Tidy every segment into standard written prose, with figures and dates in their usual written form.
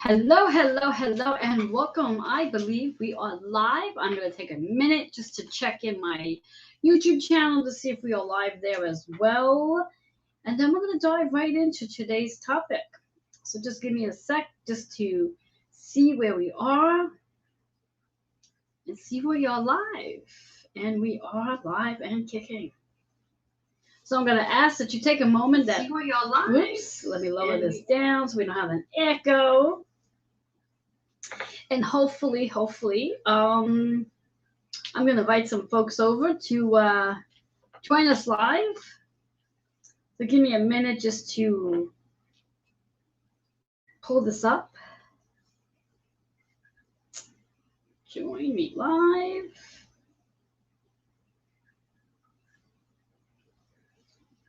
Hello, hello, hello, and welcome. I believe we are live. I'm going to take a minute just to check in my YouTube channel to see if we are live there as well. And then we're going to dive right into today's topic. So just give me a sec just to see where we are and see where you're live. And we are live and kicking. So I'm going to ask that you take a moment that... See where you're live. Whoops, let me lower this down so we don't have an echo. And hopefully, I'm going to invite some folks over to join us live. So give me a minute just to pull this up. Join me live.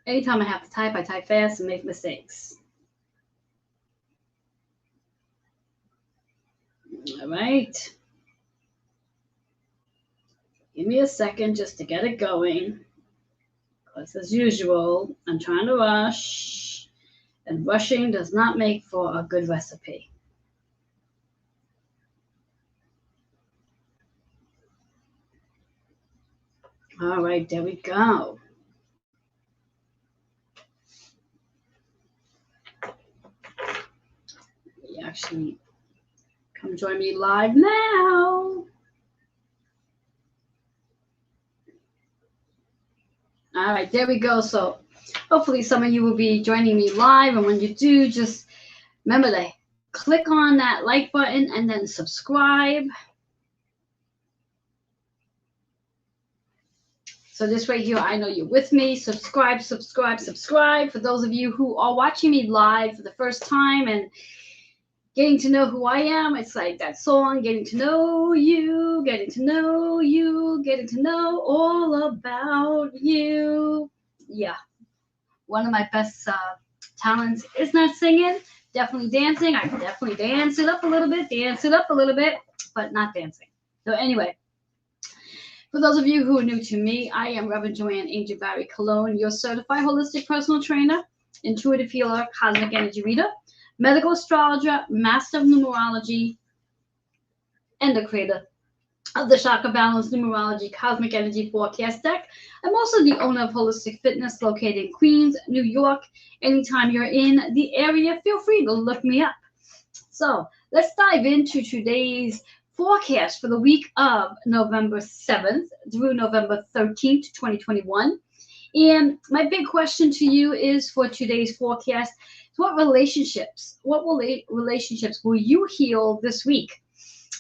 Anytime I have to type, I type fast and make mistakes. All right. Give me a second just to get it going. Because as usual, I'm trying to rush. And rushing does not make for a good recipe. All right, there we go. Actually, come join me live now. All right, there we go. So hopefully some of you will be joining me live. And when you do, just remember to click on that like button and then subscribe. So this right here, I know you're with me. Subscribe. For those of you who are watching me live for the first time and getting to know who I am, it's like that song, getting to know you, getting to know you, getting to know all about you. Yeah, one of my best talents is not singing, definitely dancing. I can definitely dance it up a little bit, but not dancing. So anyway, for those of you who are new to me, I am Reverend Joanne Angel Barry Cologne, your certified holistic personal trainer, intuitive healer, cosmic energy reader, medical astrologer, master of numerology, and the creator of the Chakra Balance Numerology Cosmic Energy Forecast Deck. I'm also the owner of Holistic Fitness located in Queens, New York. Anytime you're in the area, feel free to look me up. So let's dive into today's forecast for the week of November 7th through November 13th, 2021. And my big question to you is for today's forecast, what relationships will you heal this week?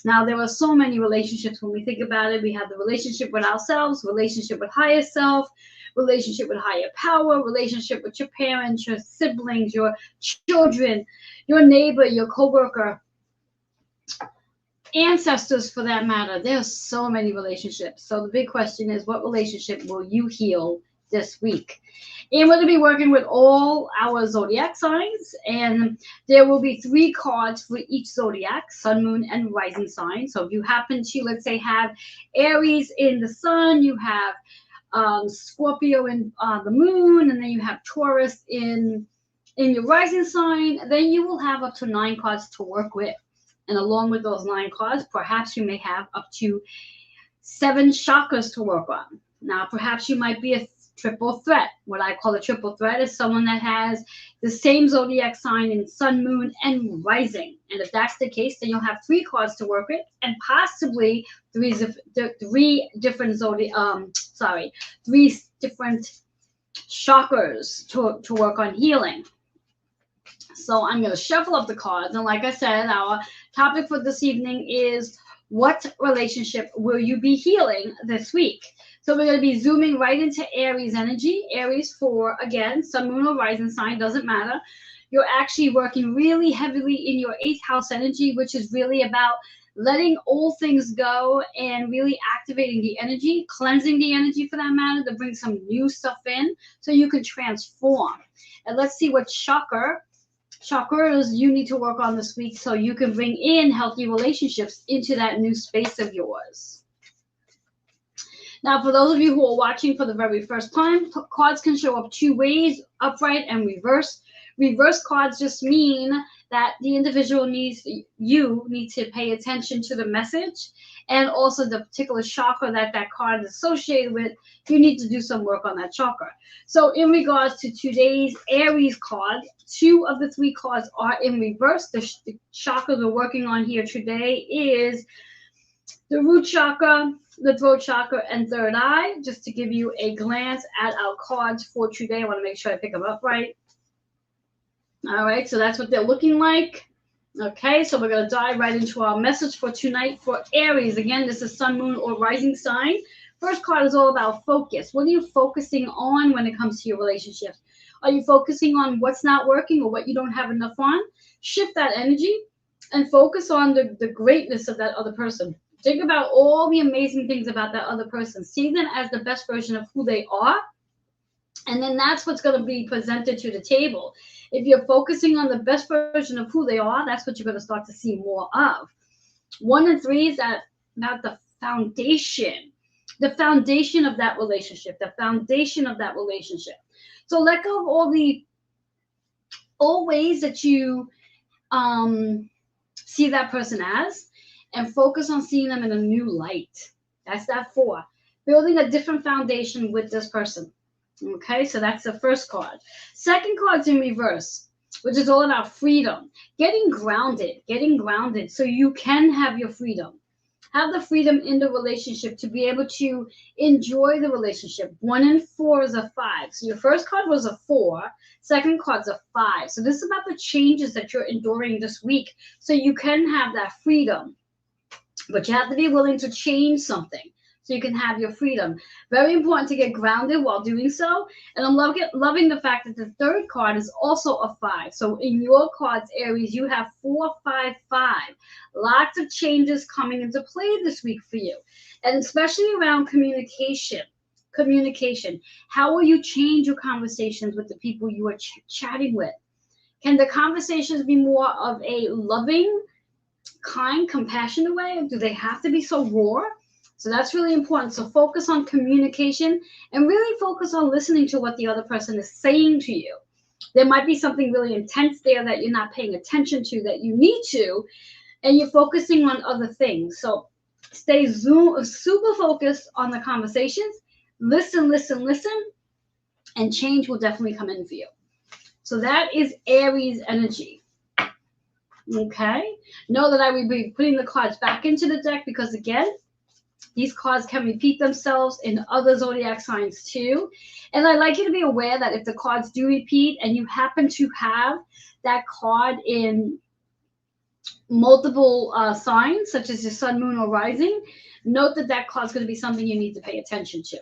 Now, there are so many relationships when we think about it. We have the relationship with ourselves, relationship with higher self, relationship with higher power, relationship with your parents, your siblings, your children, your neighbor, your coworker, ancestors for that matter. There's so many relationships. So the big question is, what relationship will you heal this week? And we're going to be working with all our zodiac signs, and there will be 3 cards for each zodiac, sun, moon, and rising sign. So if you happen to, let's say, have Aries in the sun, you have Scorpio in the moon, and then you have Taurus in your rising sign, then you will have up to 9 cards to work with. And along with those 9 cards, perhaps you may have up to 7 chakras to work on. Now, perhaps you might be a triple threat. What I call a triple threat is someone that has the same zodiac sign in sun, moon, and rising. And if that's the case, then you'll have 3 cards to work with, and possibly 3 different chakras to work on healing. So I'm going to shuffle up the cards. And like I said, our topic for this evening is, what relationship will you be healing this week? So we're going to be zooming right into Aries energy. Aries for, again, sun, moon, or rising sign, doesn't matter. You're actually working really heavily in your 8th house energy, which is really about letting old things go and really activating the energy, cleansing the energy for that matter, to bring some new stuff in so you can transform. And let's see what chakras you need to work on this week so you can bring in healthy relationships into that new space of yours. Now, for those of you who are watching for the very first time, cards can show up 2 ways, upright and reverse. Reverse cards just mean that the individual you need to pay attention to the message, and also the particular chakra that that card is associated with. You need to do some work on that chakra. So in regards to today's Aries card, 2 of the 3 cards are in reverse. The chakras we're working on here today is the root chakra, the throat chakra, and third eye. Just to give you a glance at our cards for today, I want to make sure I pick them up right. All right, so that's what they're looking like. Okay, so we're going to dive right into our message for tonight for Aries. Again, this is sun, moon, or rising sign. First card is all about focus. What are you focusing on when it comes to your relationships? Are you focusing on what's not working or what you don't have enough on? Shift that energy and focus on the greatness of that other person. Think about all the amazing things about that other person. See them as the best version of who they are. And then that's what's going to be presented to the table. If you're focusing on the best version of who they are, that's what you're going to start to see more of. 1 and 3 is about the foundation of that relationship, the foundation of that relationship. So let go of all ways that you see that person as, and focus on seeing them in a new light. That's that 4. Building a different foundation with this person. Okay, so that's the first card. Second card's in reverse, which is all about freedom. Getting grounded so you can have your freedom. Have the freedom in the relationship to be able to enjoy the relationship. 1 and 4 is a 5. So your first card was a 4. Second card's a 5. So this is about the changes that you're enduring this week so you can have that freedom. But you have to be willing to change something so you can have your freedom. Very important to get grounded while doing so. And I'm loving the fact that the third card is also a 5. So in your cards, Aries, you have 4, 5, 5. Lots of changes coming into play this week for you. And especially around communication. How will you change your conversations with the people you are chatting with? Can the conversations be more of a loving, kind, compassionate way? Or do they have to be so raw? So that's really important. So focus on communication and really focus on listening to what the other person is saying to you. There might be something really intense there that you're not paying attention to that you need to, and you're focusing on other things. So stay super focused on the conversations. Listen, and change will definitely come in for you. So that is Aries energy. Okay. Know that I will be putting the cards back into the deck because, again, these cards can repeat themselves in other zodiac signs too. And I'd like you to be aware that if the cards do repeat and you happen to have that card in multiple signs, such as your sun, moon, or rising, note that that card's going to be something you need to pay attention to.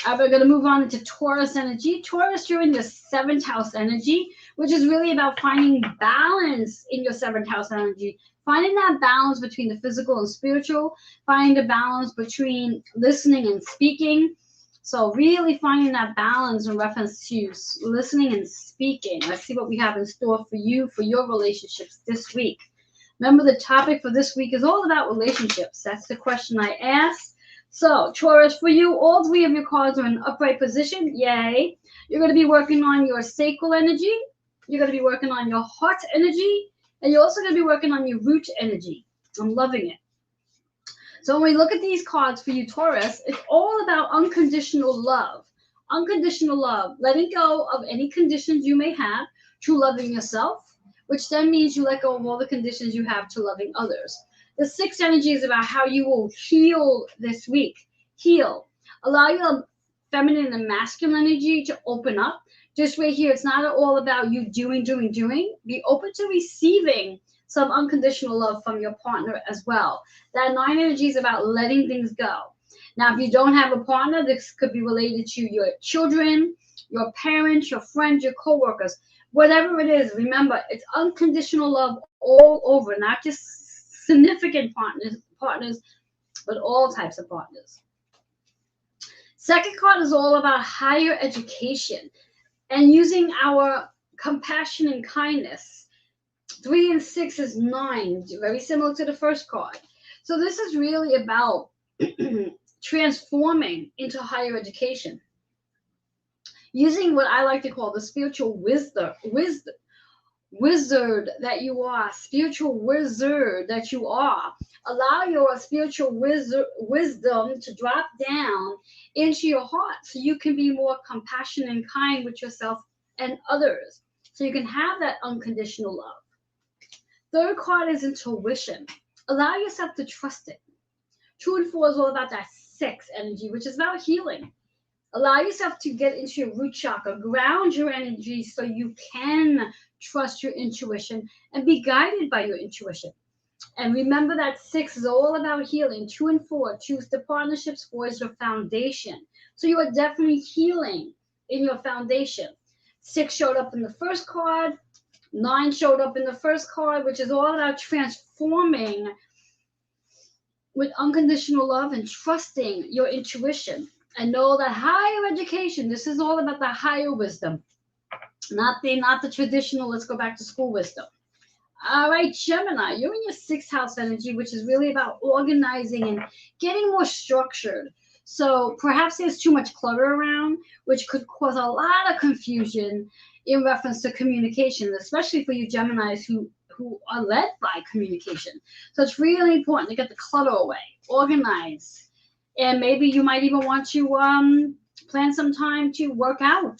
We're going to move on into Taurus energy. Taurus, you're in the 7th house energy, which is really about finding balance in your 7th house energy. Finding that balance between the physical and spiritual. Finding the balance between listening and speaking. So really finding that balance in reference to listening and speaking. Let's see what we have in store for you, for your relationships this week. Remember, the topic for this week is all about relationships. That's the question I asked. So, Taurus, for you, all 3 of your cards are in upright position. Yay. You're going to be working on your sacral energy. You're going to be working on your heart energy. And you're also going to be working on your root energy. I'm loving it. So when we look at these cards for you, Taurus, it's all about unconditional love. Unconditional love. Letting go of any conditions you may have to loving yourself, which then means you let go of all the conditions you have to loving others. The 6th energy is about how you will heal this week. Heal. Allow your feminine and masculine energy to open up. Just right here, it's not all about you doing. Be open to receiving some unconditional love from your partner as well. That 9 energy is about letting things go. Now, if you don't have a partner, this could be related to your children, your parents, your friends, your co-workers. Whatever it is, remember, it's unconditional love all over, not just significant partners, but all types of partners. Second card is all about higher education and using our compassion and kindness. 3 and 6 is 9, very similar to the first card. So this is really about transforming into higher education. Using what I like to call the spiritual wisdom wizard that you are, spiritual wizard that you are. Allow your spiritual wisdom to drop down into your heart so you can be more compassionate and kind with yourself and others. So you can have that unconditional love. Third card is intuition. Allow yourself to trust it. 2 and 4 is all about that 6 energy, which is about healing. Allow yourself to get into your root chakra, ground your energy so you can trust your intuition and be guided by your intuition. And remember that 6 is all about healing. 2 and 4, choose the partnerships. 4 is your foundation. So you are definitely healing in your foundation. 6 showed up in the first card. 9 showed up in the first card, which is all about transforming with unconditional love and trusting your intuition. And know that higher education, this is all about the higher wisdom, not the traditional, let's go back to school wisdom. All right, Gemini, you're in your 6th house energy, which is really about organizing and getting more structured. So perhaps there's too much clutter around, which could cause a lot of confusion in reference to communication, especially for you Geminis who are led by communication. So it's really important to get the clutter away, organize. And maybe you might even want to plan some time to work out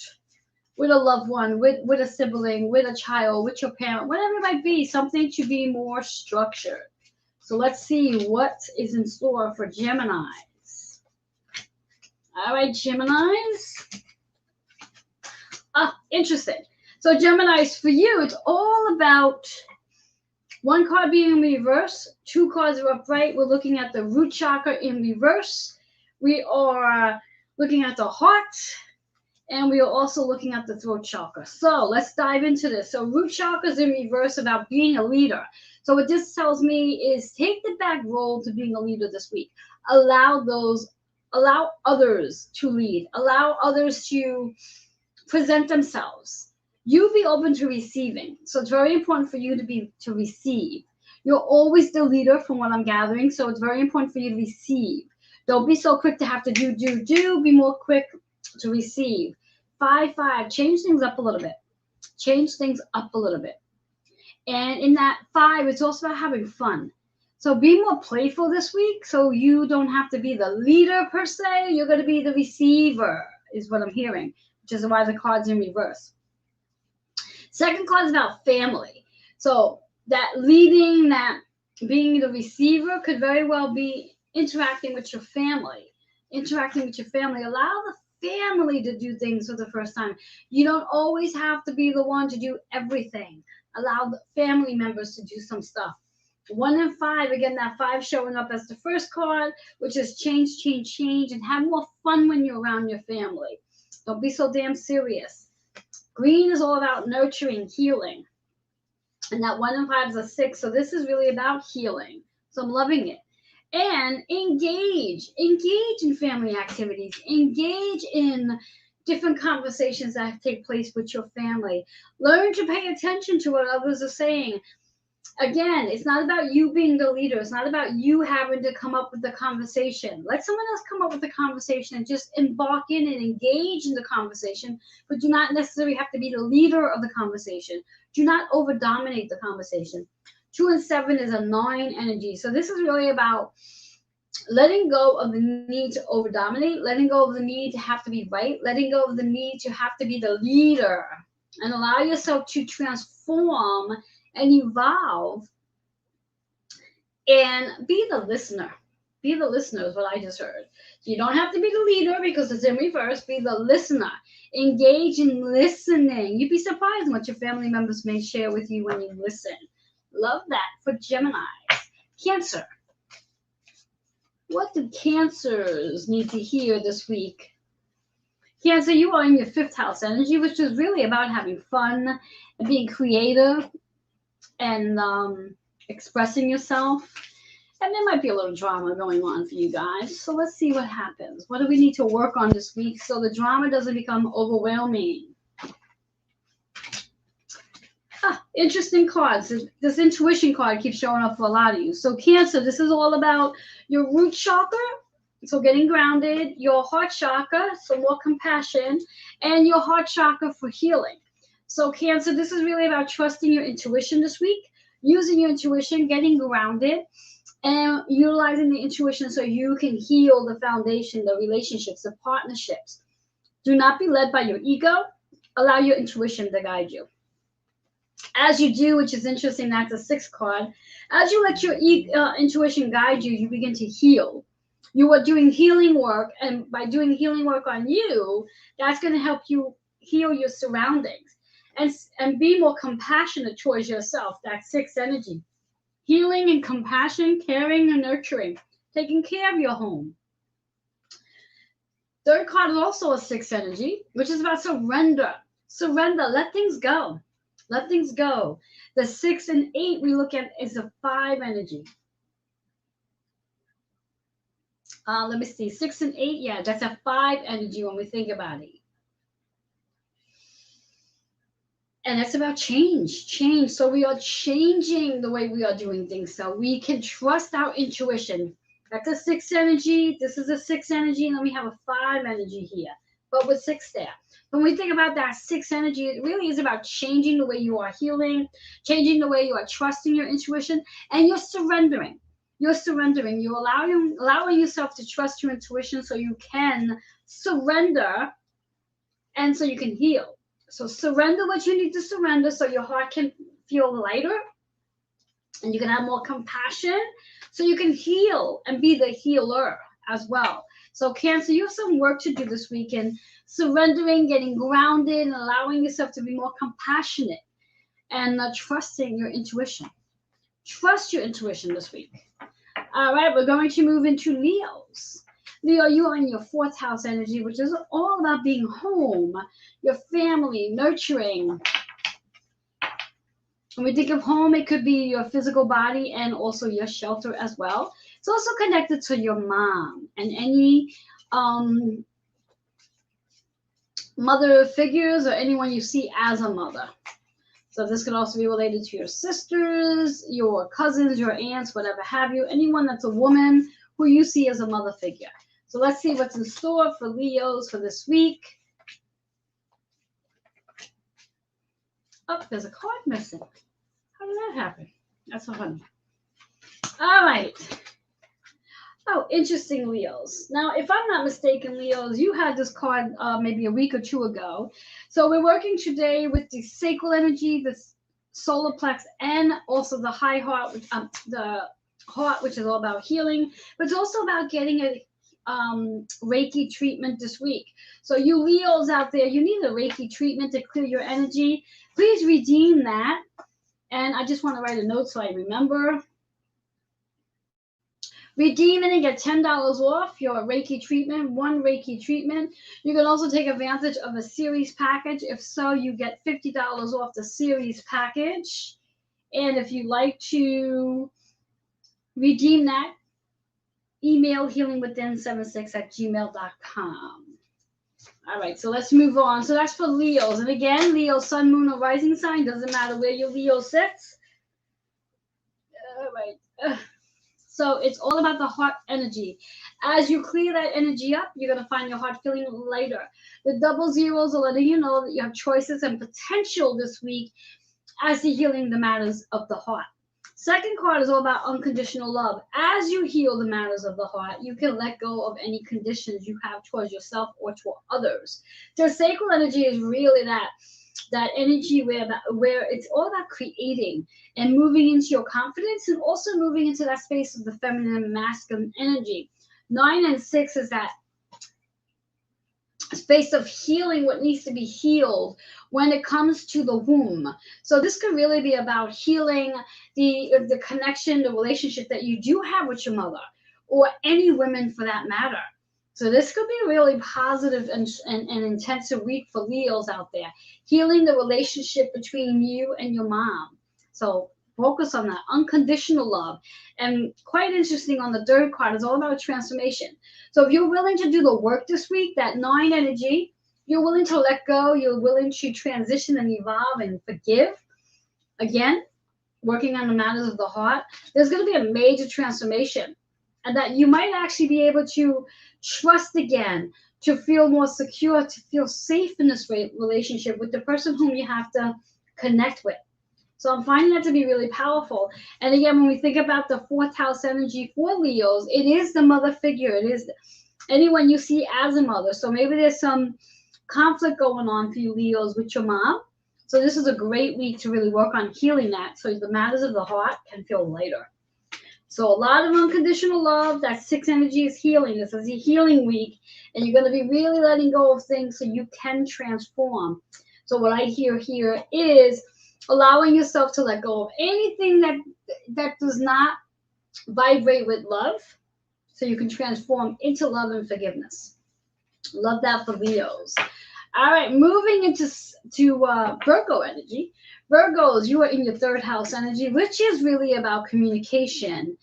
with a loved one, with a sibling, with a child, with your parent, whatever it might be, something to be more structured. So let's see what is in store for Geminis. All right, Geminis. Interesting. So Geminis, for you, it's all about 1 card being in reverse, 2 cards are upright. We're looking at the root chakra in reverse. We are looking at the heart, and we are also looking at the throat chakra. So let's dive into this. So root chakra is in reverse, about being a leader. So what this tells me is take the back role to being a leader this week. Allow others to lead. Allow others to present themselves. You be open to receiving. So it's very important for you to receive. You're always the leader from what I'm gathering. So it's very important for you to receive. Don't be so quick to have to do. Be more quick to receive. 5-5, change things up a little bit. And in that 5, it's also about having fun. So be more playful this week so you don't have to be the leader per se. You're going to be the receiver, is what I'm hearing, which is why the card's in reverse. Second card is about family. So that leading, that being the receiver could very well be interacting with your family. Allow the family to do things for the first time. You don't always have to be the one to do everything. Allow the family members to do some stuff. 1 and 5, again, that 5 showing up as the first card, which is change, and have more fun when you're around your family. Don't be so damn serious. Green is all about nurturing, healing. And that 1 and 5 is a 6. So this is really about healing. So I'm loving it. And engage in family activities. Engage in different conversations that take place with your family. Learn to pay attention to what others are saying. Again, it's not about you being the leader. It's not about you having to come up with the conversation. Let someone else come up with the conversation and just embark in and engage in the conversation, but do not necessarily have to be the leader of the conversation. Do not over-dominate the conversation. 2 and 7 is a 9 energy. So this is really about letting go of the need to over-dominate, letting go of the need to have to be right, letting go of the need to have to be the leader, and allow yourself to transform and evolve and be the listener. Be the listener is what I just heard. You don't have to be the leader because it's in reverse. Be the listener. Engage in listening. You'd be surprised what your family members may share with you when you listen. Love that for Gemini. Cancer. What do Cancers need to hear this week? Cancer, you are in your 5th house energy, which is really about having fun and being creative and expressing yourself. And there might be a little drama going on for you guys. So let's see what happens. What do we need to work on this week so the drama doesn't become overwhelming? Interesting cards. This intuition card keeps showing up for a lot of you. So Cancer, this is all about your root chakra. So getting grounded, your heart chakra, so more compassion, and your heart chakra for healing. So Cancer, this is really about trusting your intuition this week, using your intuition, getting grounded, and utilizing the intuition so you can heal the foundation, the relationships, the partnerships. Do not be led by your ego. Allow your intuition to guide you. As you do, which is interesting, that's a 6th card. As you let your intuition guide you, you begin to heal. You are doing healing work, and by doing healing work on you, that's going to help you heal your surroundings and be more compassionate towards yourself. That 6th energy. Healing and compassion, caring and nurturing, taking care of your home. 3rd card is also a 6th energy, which is about surrender. Surrender, let things go. Let things go. The 6 and 8 we look at is a 5 energy. Let me see, 6 and 8, yeah, that's a 5 energy when we think about it. And it's about change. So we are changing the way we are doing things. So we can trust our intuition. That's a 6 energy. This is a 6 energy. And then we have a 5 energy here, but with 6 there. When we think about that 6 energy, it really is about changing the way you are healing, changing the way you are trusting your intuition, and you're surrendering. You're surrendering. You're allowing yourself to trust your intuition so you can surrender and so you can heal. So surrender what you need to surrender so your heart can feel lighter and you can have more compassion so you can heal and be the healer as well. So Cancer, you have some work to do this weekend, surrendering, getting grounded, and allowing yourself to be more compassionate and trusting your intuition. Trust your intuition this week. All right, we're going to move into Leos. Leo, you are in your 4th house energy, which is all about being home, your family, nurturing. When we think of home, it could be your physical body and also your shelter as well. It's also connected to your mom and any mother figures or anyone you see as a mother. So this could also be related to your sisters, your cousins, your aunts, whatever have you, anyone that's a woman who you see as a mother figure. So let's see what's in store for Leos for this week. Oh, there's a card missing. How did that happen? That's so funny. All right. Oh, interesting, Leos. Now, if I'm not mistaken, Leos, you had this card maybe a week or 2 ago. So we're working today with the sacral energy, the solar plex, and also the high heart, the heart, which is all about healing, but it's also about getting a Reiki treatment this week. So you Leos out there, you need a Reiki treatment to clear your energy. Please redeem that. And I just want to write a note so I remember. Redeem it and get $10 off your Reiki treatment, 1 Reiki treatment. You can also take advantage of a series package. If so, you get $50 off the series package. And if you'd like to redeem that, email healingwithin76@gmail.com. All right, so let's move on. So that's for Leos. And again, Leo, sun, moon, or rising sign. Doesn't matter where your Leo sits. All right. So it's all about the heart energy. As you clear that energy up, you're going to find your heart feeling lighter. The double zeros are letting you know that you have choices and potential this week as you're healing the matters of the heart. 2nd card is all about unconditional love. As you heal the matters of the heart, you can let go of any conditions you have towards yourself or toward others. The sacral energy is really that energy where it's all about creating and moving into your confidence and also moving into that space of the feminine and masculine energy. 9 and 6 is that space of healing what needs to be healed when it comes to the womb. So this could really be about healing the connection, the relationship that you do have with your mother or any women for that matter. So this could be a really positive and intensive week for Leos out there, healing the relationship between you and your mom. So focus on that unconditional love. And quite interesting on the 3rd card is all about transformation. So if you're willing to do the work this week, that 9 energy, you're willing to let go, you're willing to transition and evolve and forgive, again, working on the matters of the heart, there's going to be a major transformation. And that you might actually be able to trust again, to feel more secure, to feel safe in this relationship with the person whom you have to connect with. So I'm finding that to be really powerful. And again, when we think about the fourth house energy for Leos, it is the mother figure. It is anyone you see as a mother. So maybe there's some conflict going on for you Leos with your mom. So this is a great week to really work on healing that, so the matters of the heart can feel lighter. So a lot of unconditional love. That 6 energy is healing. This is a healing week, and you're going to be really letting go of things so you can transform. So what I hear here is allowing yourself to let go of anything that does not vibrate with love, so you can transform into love and forgiveness. Love that for Leos. All right, moving into Virgo energy. Virgos, you are in your third house energy, which is really about communication,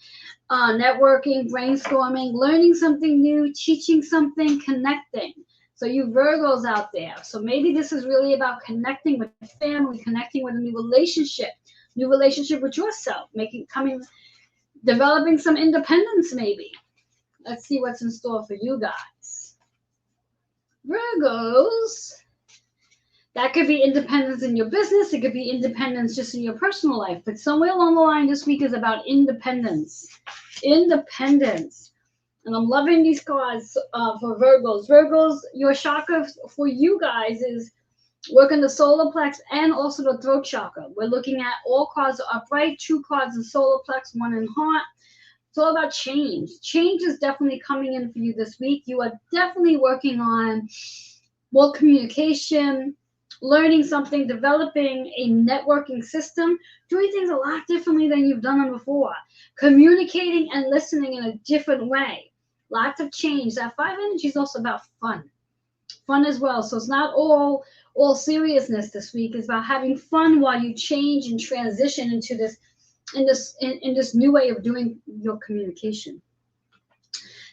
networking, brainstorming, learning something new, teaching something, connecting. So you Virgos out there. So maybe this is really about connecting with family, connecting with a new relationship with yourself, developing some independence maybe. Let's see what's in store for you guys. Virgos, that could be independence in your business. It could be independence just in your personal life. But somewhere along the line this week is about independence. Independence. And I'm loving these cards for Virgos. Virgos, your chakra for you guys is working the solar plex and also the throat chakra. We're looking at all cards are upright, 2 cards in solar plex, 1 in heart. It's all about change. Change is definitely coming in for you this week. You are definitely working on more communication, learning something, developing a networking system, doing things a lot differently than you've done them before, communicating and listening in a different way. Lots of change. That 5 energy is also about fun as well. So it's not all seriousness this week. It's about having fun while you change and transition into this in this new way of doing your communication.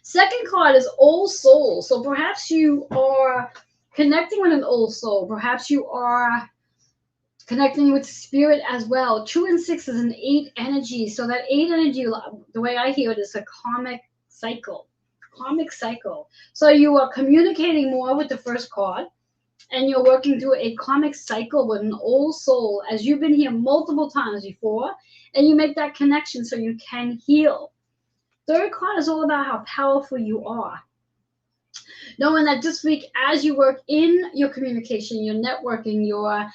Second card is old soul. So perhaps you are connecting with an old soul. Perhaps you are connecting with spirit as well. 2 and 6 is an 8 energy. So that 8 energy, the way I hear it, is a karmic cycle. Karmic cycle. So you are communicating more with the first card, and you're working through a karmic cycle with an old soul, as you've been here multiple times before, and you make that connection so you can heal. Third card is all about how powerful you are. Knowing that this week, as you work in your communication, your networking, your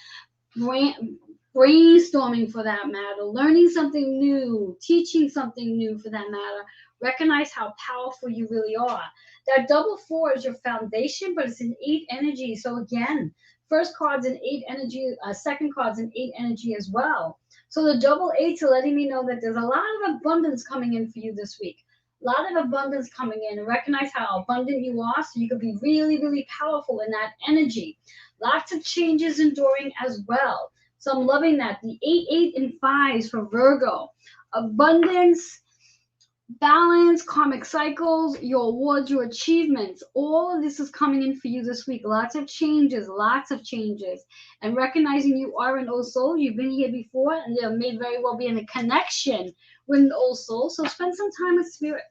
brainstorming for that matter, learning something new, teaching something new for that matter, recognize how powerful you really are. That double 4 is your foundation, but it's an 8 energy. So again, first card's an 8 energy, second card's an 8 energy as well. So the double 8s are letting me know that there's a lot of abundance coming in for you this week. A lot of abundance coming in, and recognize how abundant you are so you can be really, really powerful in that energy. Lots of changes enduring as well. So I'm loving that. The 8, 8, and 5s for Virgo. Abundance, balance, karmic cycles, your awards, your achievements. All of this is coming in for you this week. Lots of changes. And recognizing you are an old soul. You've been here before, and there may very well be in a connection with an old soul. So spend some time with spirit.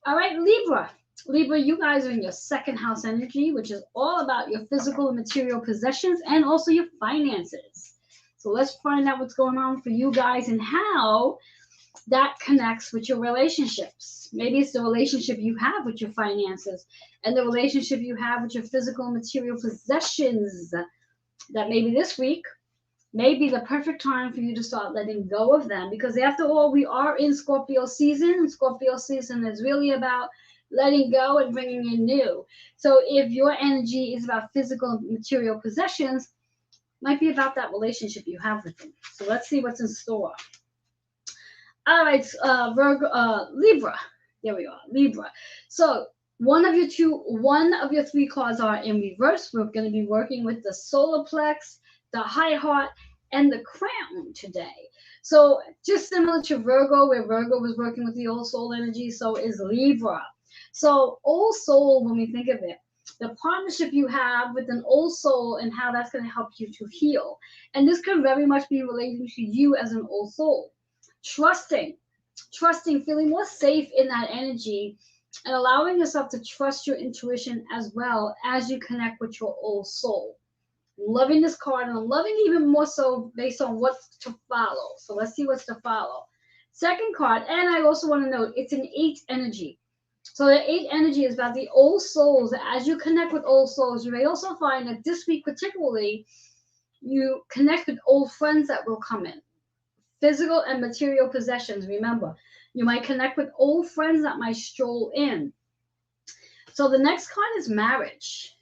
All right, Libra. Libra, you guys are in your second house energy, which is all about your physical and material possessions and also your finances. So let's find out what's going on for you guys and how that connects with your relationships. Maybe it's the relationship you have with your finances and the relationship you have with your physical and material possessions. That maybe this week may be the perfect time for you to start letting go of them, because after all, we are in Scorpio season, and Scorpio season is really about letting go and bringing in new. So if your energy is about physical and material possessions, it might be about that relationship you have with them. So let's see what's in store. All right, Libra. There we are, Libra. So one of your 3 cards are in reverse. We're going to be working with the solar plex, the high heart, and the crown today. So just similar to Virgo, where Virgo was working with the old soul energy, so is Libra. So old soul, when we think of it, the partnership you have with an old soul and how that's going to help you to heal. And this could very much be related to you as an old soul. Trusting, feeling more safe in that energy, and allowing yourself to trust your intuition as well as you connect with your old soul. I'm loving this card, and I'm loving even more so based on what's to follow. So let's see what's to follow. Second card, and I also want to note it's an 8 energy. So the 8 energy is about the old souls. As you connect with old souls, you may also find that this week particularly, you connect with old friends that will come in. Physical and material possessions, remember. You might connect with old friends that might stroll in. So the next card is marriage,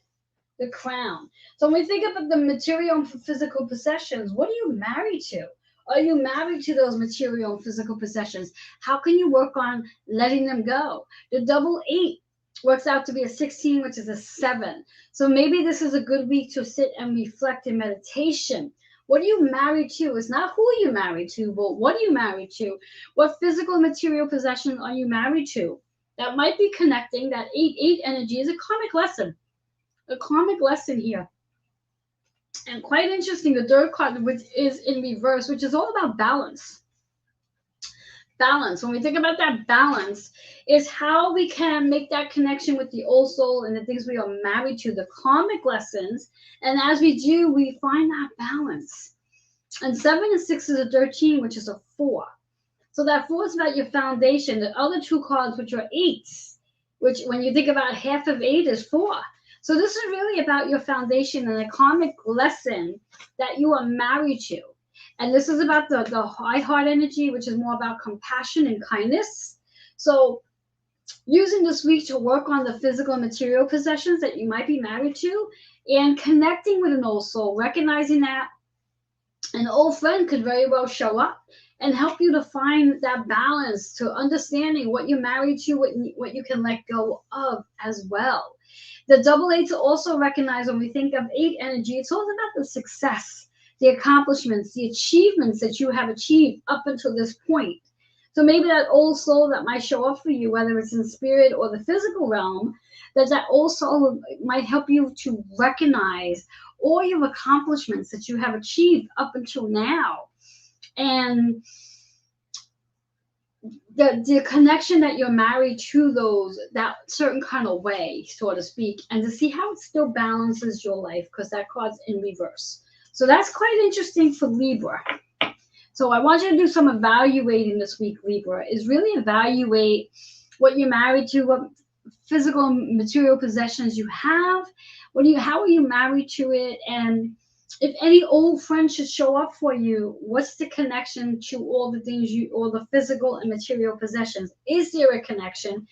the crown. So when we think about the material and physical possessions, what are you married to? Are you married to those material and physical possessions? How can you work on letting them go? The double 8 works out to be a 16, which is a 7. So maybe this is a good week to sit and reflect in meditation. What are you married to? It's not who you married to, but what are you married to? What physical and material possession are you married to? That might be connecting. That 8-8 energy is a karmic lesson. A karmic lesson here. And quite interesting, the third card, which is in reverse, which is all about balance. Balance. When we think about that balance, is how we can make that connection with the old soul and the things we are married to, the karmic lessons. And as we do, we find that balance. And 7 and 6 is a 13, which is a 4. So that 4 is about your foundation. The other 2 cards, which are 8s, which when you think about half of 8 is 4. So this is really about your foundation and a karmic lesson that you are married to. And this is about the high heart energy, which is more about compassion and kindness. So using this week to work on the physical and material possessions that you might be married to and connecting with an old soul, recognizing that an old friend could very well show up and help you to find that balance, to understanding what you're married to, what you can let go of as well. The double 8 to also recognize when we think of 8 energy, it's all about the success, the accomplishments, the achievements that you have achieved up until this point. So maybe that old soul that might show up for you, whether it's in spirit or the physical realm, that old soul might help you to recognize all your accomplishments that you have achieved up until now. And the connection that you're married to those, that certain kind of way, so to speak, and to see how it still balances your life, because that card's in reverse. So that's quite interesting for Libra. So I want you to do some evaluating this week, Libra, is really evaluate what you're married to, what physical and material possessions you have, how are you married to it, and if any old friend should show up for you, what's the connection to all the things all the physical and material possessions? Is there a connection?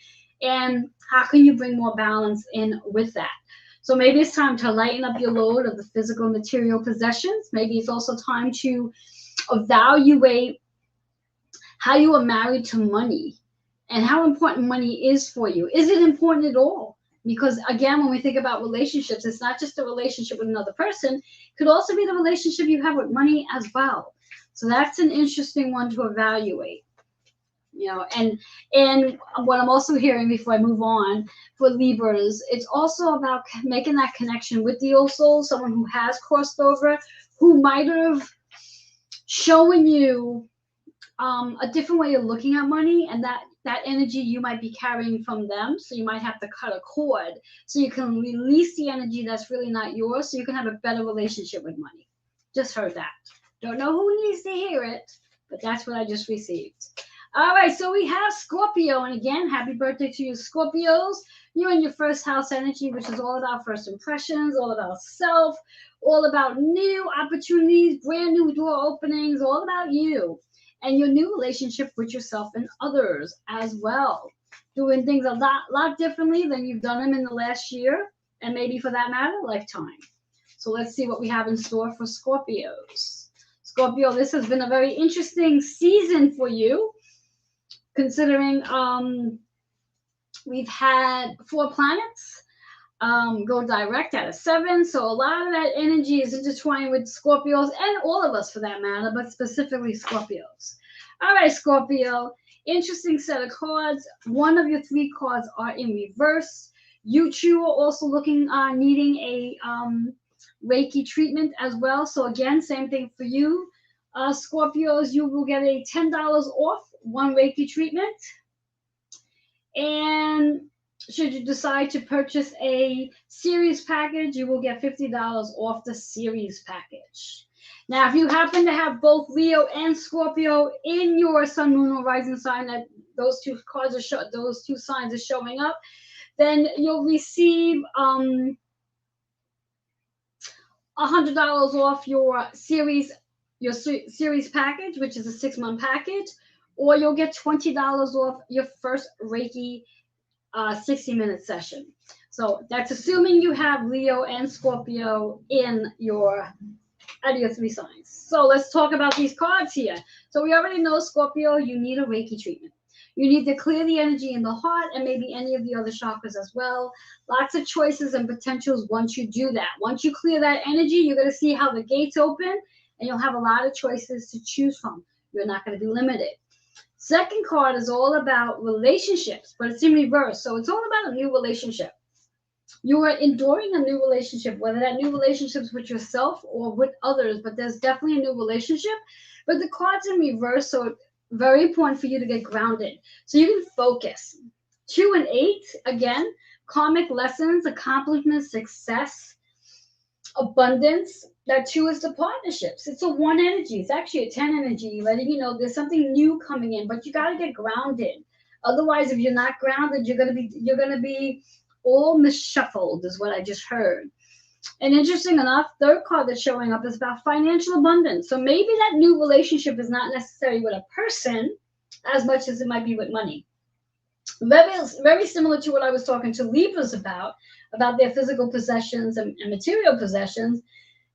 And how can you bring more balance in with that? So maybe it's time to lighten up your load of the physical and material possessions. Maybe it's also time to evaluate how you are married to money and how important money is for you. Is it important at all? Because again, when we think about relationships, it's not just a relationship with another person. It could also be the relationship you have with money as well. So that's an interesting one to evaluate. And what I'm also hearing before I move on for Libras, it's also about making that connection with the old soul, someone who has crossed over, who might have shown you a different way of looking at money, and that energy you might be carrying from them. So you might have to cut a cord so you can release the energy that's really not yours, so you can have a better relationship with money. Just heard that. Don't know who needs to hear it, but that's what I just received. All right, so we have Scorpio, and again, happy birthday to you, Scorpios. You're in your first house energy, which is all about first impressions, all about self, all about new opportunities, brand new door openings, all about you and your new relationship with yourself and others as well. Doing things a lot differently than you've done them in the last year, and maybe for that matter, lifetime. So let's see what we have in store for Scorpios. Scorpio, this has been a very interesting season for you, considering we've had 4 planets go direct out of 7. So a lot of that energy is intertwined with Scorpios, and all of us for that matter, but specifically Scorpios. All right, Scorpio, interesting set of cards. One of your 3 cards are in reverse. You two are also needing a Reiki treatment as well. So again, same thing for you. Scorpios, you will get a $10 off 1 Reiki treatment. And Should you decide to purchase a series package, you will get $50 off the series package. Now, if you happen to have both Leo and Scorpio in your sun, moon, or rising sign, that those two cards are those two signs are showing up, then you'll receive $100 off your series package, which is a 6-month package, or you'll get $20 off your first Reiki 60-minute session. So that's assuming you have Leo and Scorpio in your out of your 3 signs. So let's talk about these cards here. So we already know, Scorpio, you need a Reiki treatment. You need to clear the energy in the heart and maybe any of the other chakras as well. Lots of choices and potentials once you do that. Once you clear that energy, you're going to see how the gates open and you'll have a lot of choices to choose from. You're not going to be limited. Second card is all about relationships, but it's in reverse. So it's all about a new relationship. You are enduring a new relationship, whether that new relationship is with yourself or with others, but there's definitely a new relationship. But the card's in reverse, so very important for you to get grounded so you can focus. 2 and 8, again, karmic lessons, accomplishments, success, abundance. That 2 is the partnerships. It's a 1 energy. It's actually a 10 energy, letting you know there's something new coming in, but you got to get grounded. Otherwise, if you're not grounded, you're gonna be all misshuffled, is what I just heard. And interesting enough, third card that's showing up is about financial abundance. So maybe that new relationship is not necessarily with a person as much as it might be with money. Very, very similar to what I was talking to Libras about their physical possessions and material possessions.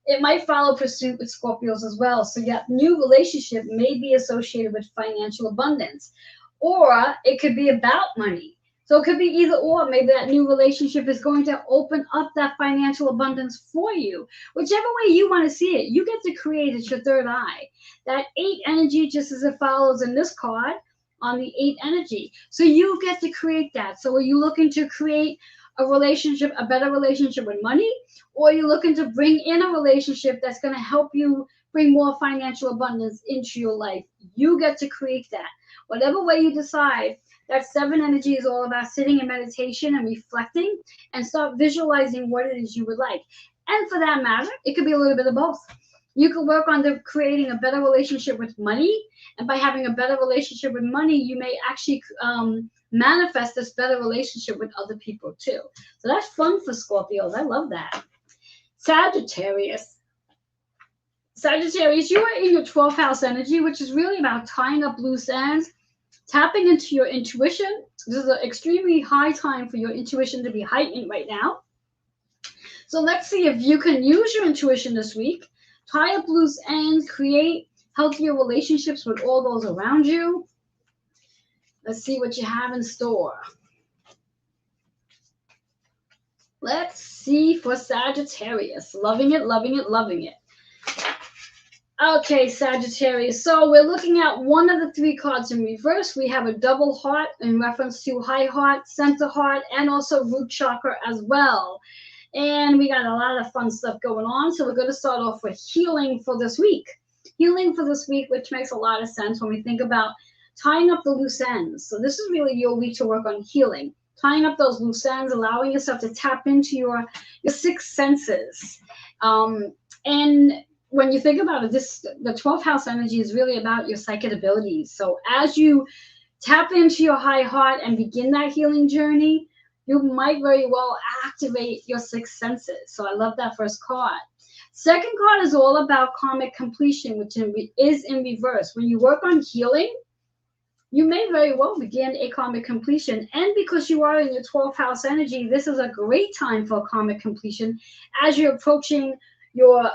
It might follow pursuit with Scorpios as well. So yeah, new relationship may be associated with financial abundance, or it could be about money. So it could be either or. Maybe that new relationship is going to open up that financial abundance for you. Whichever way you want to see it, you get to create. It's your third eye. That 8 energy, just as it follows in this card, on the 8 energy. So you get to create that. So are you looking to create a relationship, a better relationship with money? Or are you looking to bring in a relationship that's going to help you bring more financial abundance into your life? You get to create that. Whatever way you decide, that 7 energy is all about sitting in meditation and reflecting and start visualizing what it is you would like. And for that matter, it could be a little bit of both. You could work on creating a better relationship with money. And by having a better relationship with money, you may actually manifest this better relationship with other people too. So that's fun for Scorpios. I love that. Sagittarius. Sagittarius, you are in your 12th house energy, which is really about tying up loose ends, tapping into your intuition. This is an extremely high time for your intuition to be heightened right now. So let's see if you can use your intuition this week, tie up loose ends, create healthier relationships with all those around you. Let's see what you have in store. Let's see for Sagittarius. Loving it, loving it, loving it. Okay, Sagittarius. So we're looking at one of the 3 cards in reverse. We have a double heart in reference to high heart, center heart, and also root chakra as well. And we got a lot of fun stuff going on. So we're going to start off with healing for this week. Healing for this week, which makes a lot of sense when we think about tying up the loose ends. So this is really your week to work on healing. Tying up those loose ends, allowing yourself to tap into your 6 senses. And when you think about it, the 12th house energy is really about your psychic abilities. So as you tap into your high heart and begin that healing journey, you might very well activate your 6 senses. So I love that first card. Second card is all about karmic completion, which is in reverse. When you work on healing, you may very well begin a karmic completion. And because you are in your 12th house energy, this is a great time for a karmic completion as you're approaching your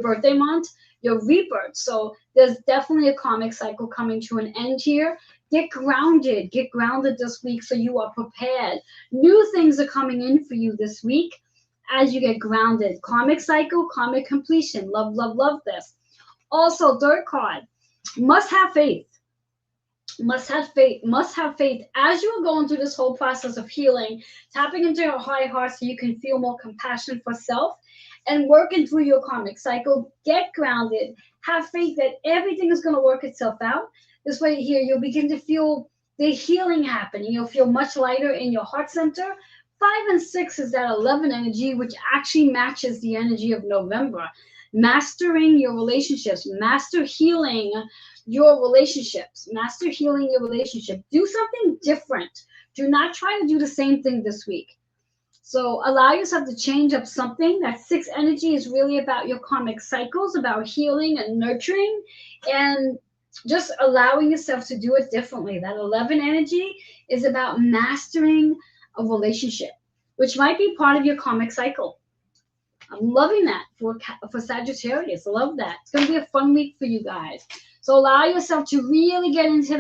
birthday month, your rebirth. So there's definitely a karmic cycle coming to an end here. Get grounded this week so you are prepared. New things are coming in for you this week as you get grounded. Karmic cycle, karmic completion. Love, love, love this. Also, third card, must have faith. Must have faith as you are going through this whole process of healing, tapping into your high heart so you can feel more compassion for self and working through your karmic cycle. Get grounded, have faith that everything is going to work itself out. This way here, you'll begin to feel the healing happening. You'll feel much lighter in your heart center. 5 and 6 is that 11 energy, which actually matches the energy of November. Mastering your relationships, master healing your relationships, master healing your relationship. Do something different. Do not try to do the same thing this week. So allow yourself to change up something. That 6 energy is really about your karmic cycles, about healing and nurturing, and just allowing yourself to do it differently. That 11 energy is about mastering a relationship, which might be part of your karmic cycle. I'm loving that for Sagittarius. I love that. It's going to be a fun week for you guys. So allow yourself to really get into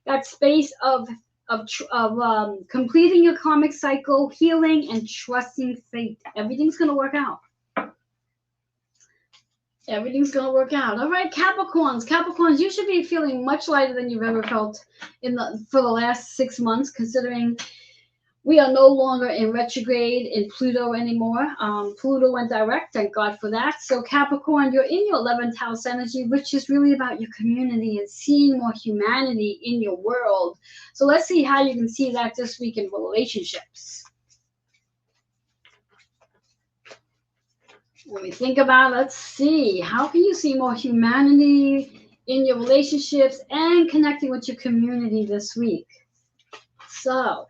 that space of completing your karmic cycle, healing, and trusting fate. Everything's going to work out. Everything's going to work out. All right, Capricorns. Capricorns, you should be feeling much lighter than you've ever felt for the last 6 months, considering we are no longer in retrograde in Pluto anymore. Pluto went direct, thank God for that. So Capricorn, you're in your 11th house energy, which is really about your community and seeing more humanity in your world. So let's see how you can see that this week in relationships. When we think about it, let's see, how can you see more humanity in your relationships and connecting with your community this week? So,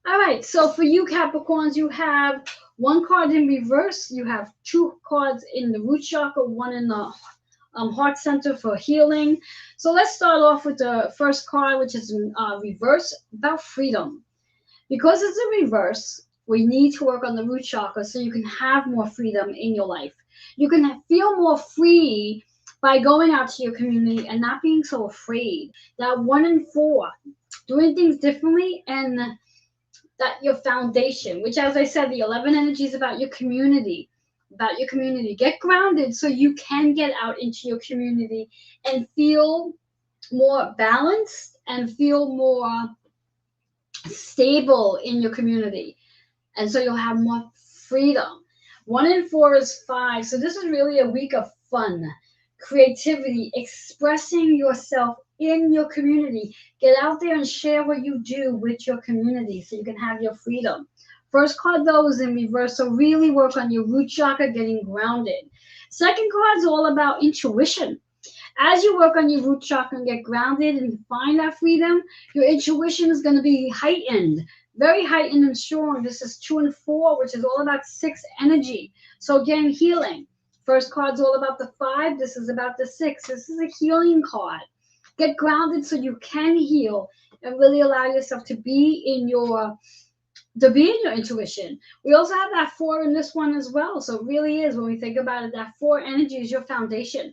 all right, so for you Capricorns, you have 1 card in reverse. You have 2 cards in the root chakra, 1 in the heart center for healing. So let's start off with the first card, which is in reverse, about freedom. Because it's a reverse, we need to work on the root chakra so you can have more freedom in your life. You can feel more free by going out to your community and not being so afraid. That 1 and 4, doing things differently, and that your foundation, which, as I said, the 11 energy is about your community. Get grounded so you can get out into your community and feel more balanced and feel more stable in your community. And so you'll have more freedom. 1 and 4 is 5. So this is really a week of fun, creativity, expressing yourself in your community. Get out there and share what you do with your community so you can have your freedom. First card, though, is in reverse. So really work on your root chakra, getting grounded. Second card is all about intuition. As you work on your root chakra and get grounded and find that freedom, your intuition is going to be heightened. Very heightened and strong. This is 2 and 4, which is all about 6 energy. So again, healing. First card's all about the 5. This is about the 6. This is a healing card. Get grounded so you can heal and really allow yourself to be in your intuition. We also have that 4 in this one as well. So it really is, when we think about it, that 4 energy is your foundation.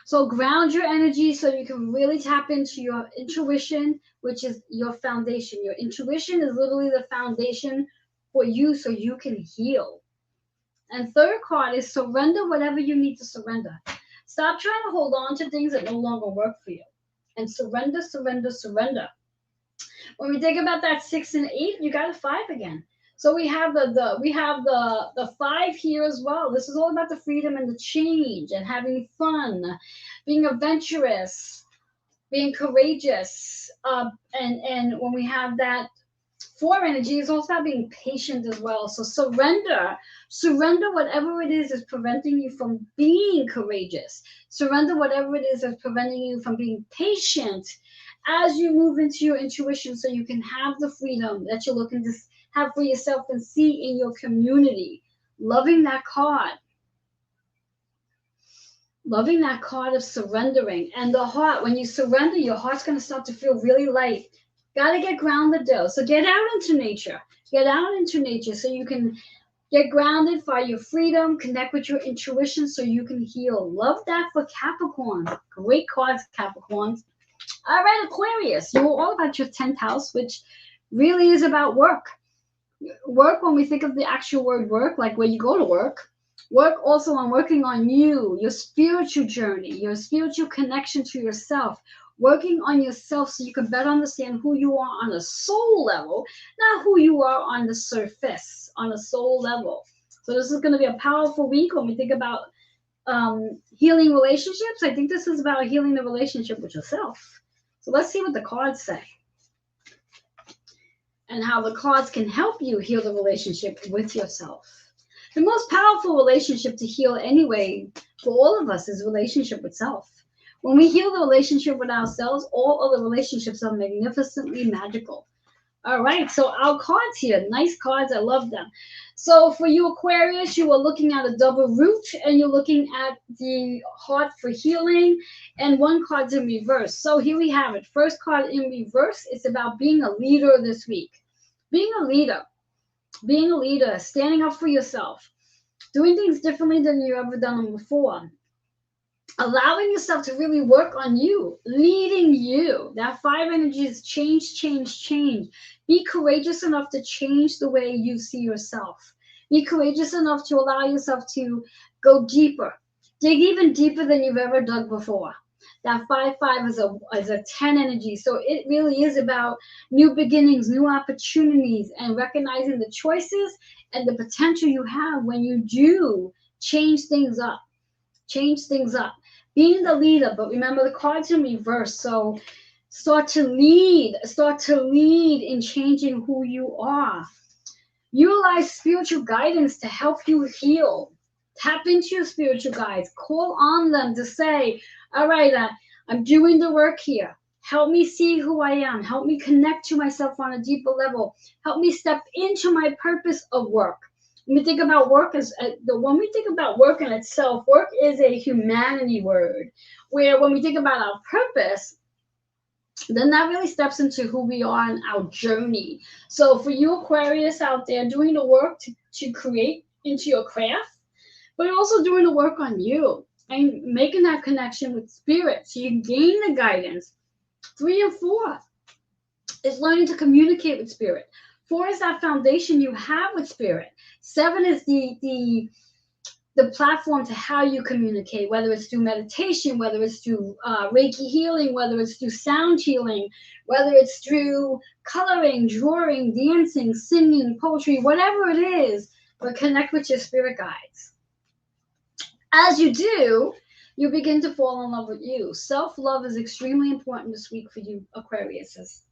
So ground your energy so you can really tap into your intuition, which is your foundation. Your intuition is literally the foundation for you so you can heal. And third card is surrender whatever you need to surrender. Stop trying to hold on to things that no longer work for you. And surrender, surrender, surrender. When we think about that 6 and 8, you got a 5 again. So we have the 5 here as well. This is all about the freedom and the change and having fun, being adventurous, being courageous. And when we have that 4 energy, it's also about being patient as well. So surrender whatever it is preventing you from being courageous. Surrender whatever it is that's preventing you from being patient as you move into your intuition so you can have the freedom that you're looking to have for yourself and see in your community. Loving that card. Loving that card of surrendering. And the heart, when you surrender, your heart's going to start to feel really light. Got to get grounded though. So get out into nature. Get out into nature so you can get grounded, find your freedom, connect with your intuition so you can heal. Love that for Capricorn. Great cards, Capricorns. All right, Aquarius. You're all about your 10th house, which really is about work. Work, when we think of the actual word work, like where you go to work also on working on you, your spiritual journey, your spiritual connection to yourself, working on yourself so you can better understand who you are on a soul level, not who you are on the surface, on a soul level. So this is going to be a powerful week when we think about healing relationships. I think this is about healing the relationship with yourself. So let's see what the cards say and how the cards can help you heal the relationship with yourself. The most powerful relationship to heal anyway for all of us is relationship with self. When we heal the relationship with ourselves, all other relationships are magnificently magical. All right, so our cards here, nice cards, I love them. So for you Aquarius, you are looking at a double root and you're looking at the heart for healing, and one card's in reverse. So here we have it. First card in reverse, it's about being a leader this week. Being a leader, standing up for yourself, doing things differently than you've ever done them before. Allowing yourself to really work on you, leading you. That 5 energy is change, change, change. Be courageous enough to change the way you see yourself. Be courageous enough to allow yourself to go deeper. Dig even deeper than you've ever dug before. That 5-5 is a 10 energy. So it really is about new beginnings, new opportunities, and recognizing the choices and the potential you have when you do change things up. Change things up. Being the leader, but remember the cards in reverse. So start to lead in changing who you are. Utilize spiritual guidance to help you heal. Tap into your spiritual guides. Call on them to say, all right, I'm doing the work here. Help me see who I am. Help me connect to myself on a deeper level. Help me step into my purpose of work. When we think about work when we think about work in itself, work is a humanity word, where when we think about our purpose, then that really steps into who we are in our journey. So for you Aquarius out there, doing the work to create into your craft, but also doing the work on you and making that connection with spirit so you can gain the guidance. 3 and 4 is learning to communicate with spirit. 4 is that foundation you have with spirit. 7 is the platform to how you communicate, whether it's through meditation, whether it's through Reiki healing, whether it's through sound healing, whether it's through coloring, drawing, dancing, singing, poetry, whatever it is, but connect with your spirit guides. As you do, you begin to fall in love with you. Self-love is extremely important this week for you Aquariuses.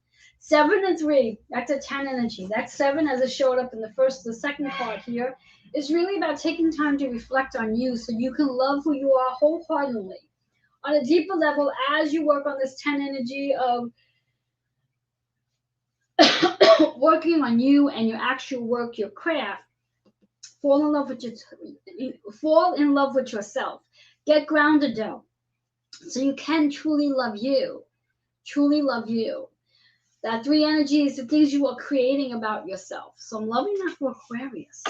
7 and 3, that's a 10 energy. That 7, as it showed up in the second card here, is really about taking time to reflect on you so you can love who you are wholeheartedly. On a deeper level, as you work on this 10 energy of working on you and your actual work, your craft, fall in love with yourself. Get grounded though, so you can truly love you. Truly love you. That 3 energy is the things you are creating about yourself. So I'm loving that for Aquarius.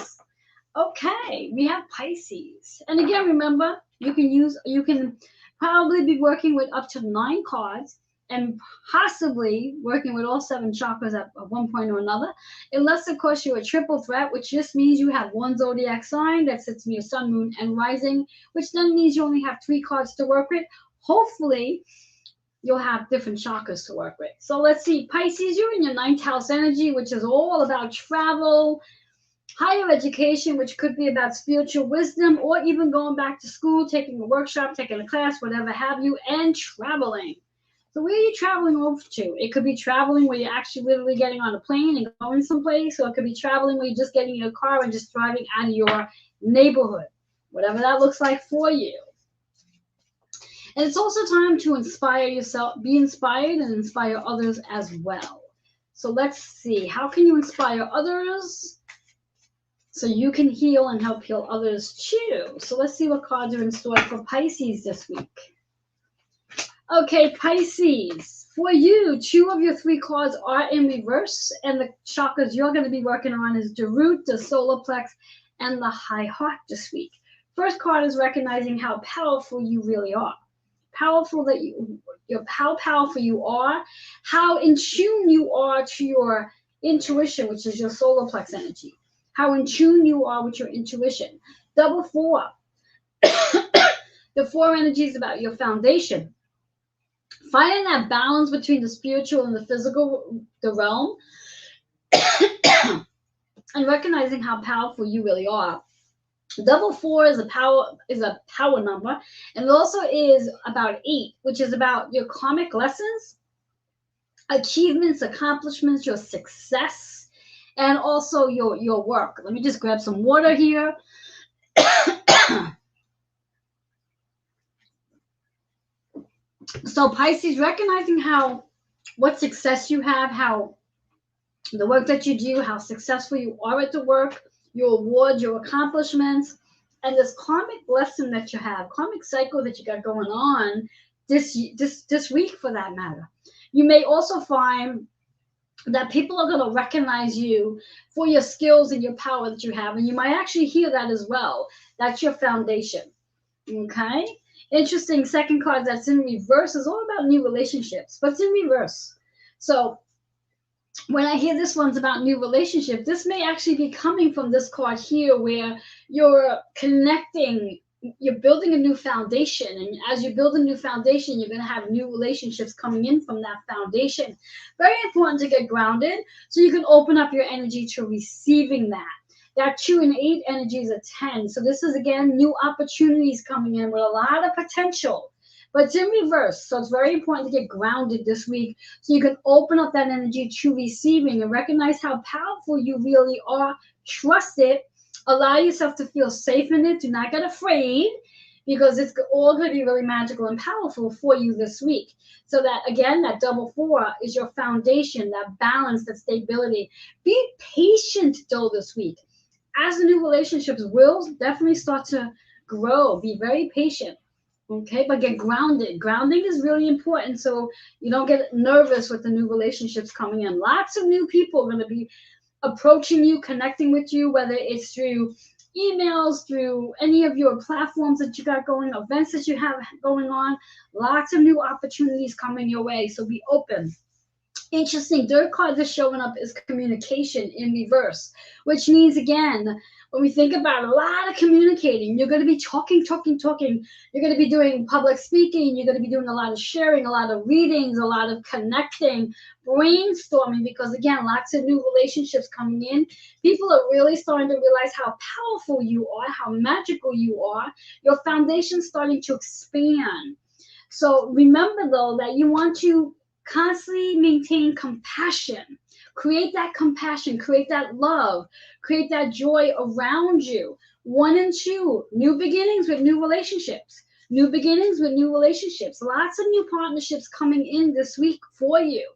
Okay, we have Pisces. And again, remember, you can probably be working with up to 9 cards and possibly working with all 7 chakras at one point or another. Unless, of course, you're a triple threat, which just means you have 1 zodiac sign that sits in your sun, moon, and rising, which then means you only have 3 cards to work with. Hopefully, you'll have different chakras to work with. So let's see, Pisces, you're in your 9th house energy, which is all about travel, higher education, which could be about spiritual wisdom, or even going back to school, taking a workshop, taking a class, whatever have you, and traveling. So where are you traveling over to? It could be traveling where you're actually literally getting on a plane and going someplace, or it could be traveling where you're just getting in your car and just driving out of your neighborhood, whatever that looks like for you. And it's also time to inspire yourself, be inspired, and inspire others as well. So let's see, how can you inspire others so you can heal and help heal others too? So let's see what cards are in store for Pisces this week. Okay, Pisces, for you, 2 of your 3 cards are in reverse, and the chakras you're going to be working on is the root, the solar plex, and the high heart this week. First card is recognizing how powerful you really are. How powerful you are, how in tune you are to your intuition, which is your solar plex energy. How in tune you are with your intuition. Double 4. The 4 energy is about your foundation. Finding that balance between the spiritual and the physical, the realm, and recognizing how powerful you really are. Double 4 is a power number, and it also is about 8, which is about your karmic lessons achievements, accomplishments, your success, and also your work. Let me just grab some water here. So Pisces, recognizing what success you have, how the work that you do, how successful you are at the work, your awards, your accomplishments, and this karmic lesson that you have, karmic cycle that you got going on this week for that matter. You may also find that people are going to recognize you for your skills and your power that you have, and you might actually hear that as well. That's your foundation. Okay? Interesting. Second card that's in reverse is all about new relationships, but it's in reverse. So when I hear this one's about new relationship, this may actually be coming from this card here where you're connecting, you're building a new foundation. And as you build a new foundation, you're going to have new relationships coming in from that foundation. Very important to get grounded so you can open up your energy to receiving that. That 2 and 8 energy is a 10. So this is, again, new opportunities coming in with a lot of potential. But it's in reverse. So it's very important to get grounded this week so you can open up that energy to receiving and recognize how powerful you really are. Trust it. Allow yourself to feel safe in it. Do not get afraid because it's all going to be really magical and powerful for you this week. So that, again, that double 4 is your foundation, that balance, that stability. Be patient, though, this week. As the new relationships will definitely start to grow, be very patient, okay? But get grounded. Grounding is really important so you don't get nervous with the new relationships coming in. Lots of new people are going to be approaching you, connecting with you, whether it's through emails, through any of your platforms that you got going, events that you have going on. Lots of new opportunities coming your way, so be open. Interesting. Third card that's showing up is communication in reverse, which means, again, when we think about a lot of communicating, you're going to be talking. You're going to be doing public speaking. You're going to be doing a lot of sharing, a lot of readings, a lot of connecting, brainstorming, because, again, lots of new relationships coming in. People are really starting to realize how powerful you are, how magical you are. Your foundation's starting to expand. So remember, though, that you want to constantly maintain compassion. Create that compassion, create that love, create that joy around you. 1 and 2, new beginnings with new relationships. New beginnings with new relationships. Lots of new partnerships coming in this week for you.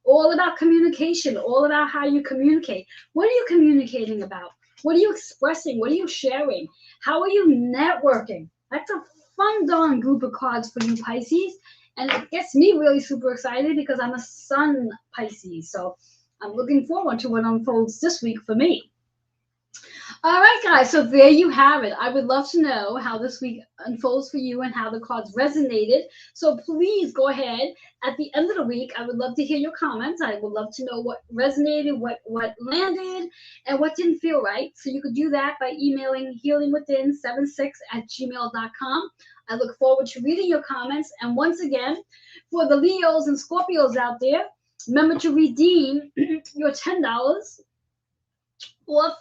All about communication, all about how you communicate. What are you communicating about? What are you expressing? What are you sharing? How are you networking? That's a fun darn group of cards for you, Pisces. And it gets me really super excited because I'm a Sun Pisces. So I'm looking forward to what unfolds this week for me. All right, guys. So there you have it. I would love to know how this week unfolds for you and how the cards resonated. So please go ahead. At the end of the week, I would love to hear your comments. I would love to know what resonated, what landed, and what didn't feel right. So you could do that by emailing healingwithin76@gmail.com. I look forward to reading your comments. And once again, for the Leos and Scorpios out there, remember to redeem your $10 off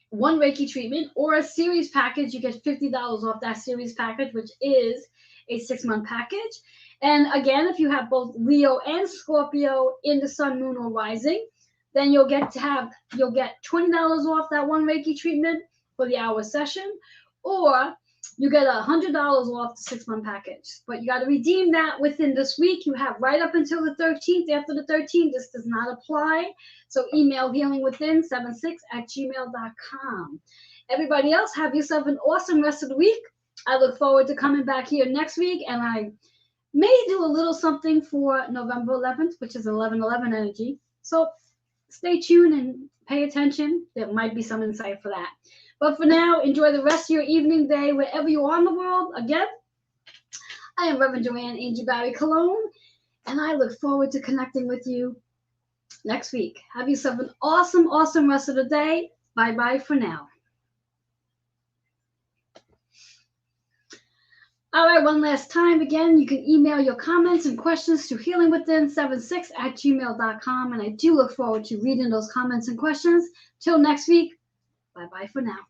one Reiki treatment or a series package. You get $50 off that series package, which is a 6-month package. And again, if you have both Leo and Scorpio in the sun, moon, or rising, then you'll get $20 off that one Reiki treatment for the hour session, or you get $100 off the 6-month package. But you got to redeem that within this week. You have right up until the 13th. After the 13th, this does not apply. So email healingwithin76@gmail.com. Everybody else, have yourself an awesome rest of the week. I look forward to coming back here next week, and I may do a little something for November 11th, which is 11/11 energy. So stay tuned and pay attention. There might be some insight for that. But for now, enjoy the rest of your evening, day, wherever you are in the world. Again, I am Reverend Joanne Angel Barry Cologne, and I look forward to connecting with you next week. Have yourself an awesome, awesome rest of the day. Bye-bye for now. All right, one last time. Again, you can email your comments and questions to healingwithin76@gmail.com, and I do look forward to reading those comments and questions. Till next week, bye-bye for now.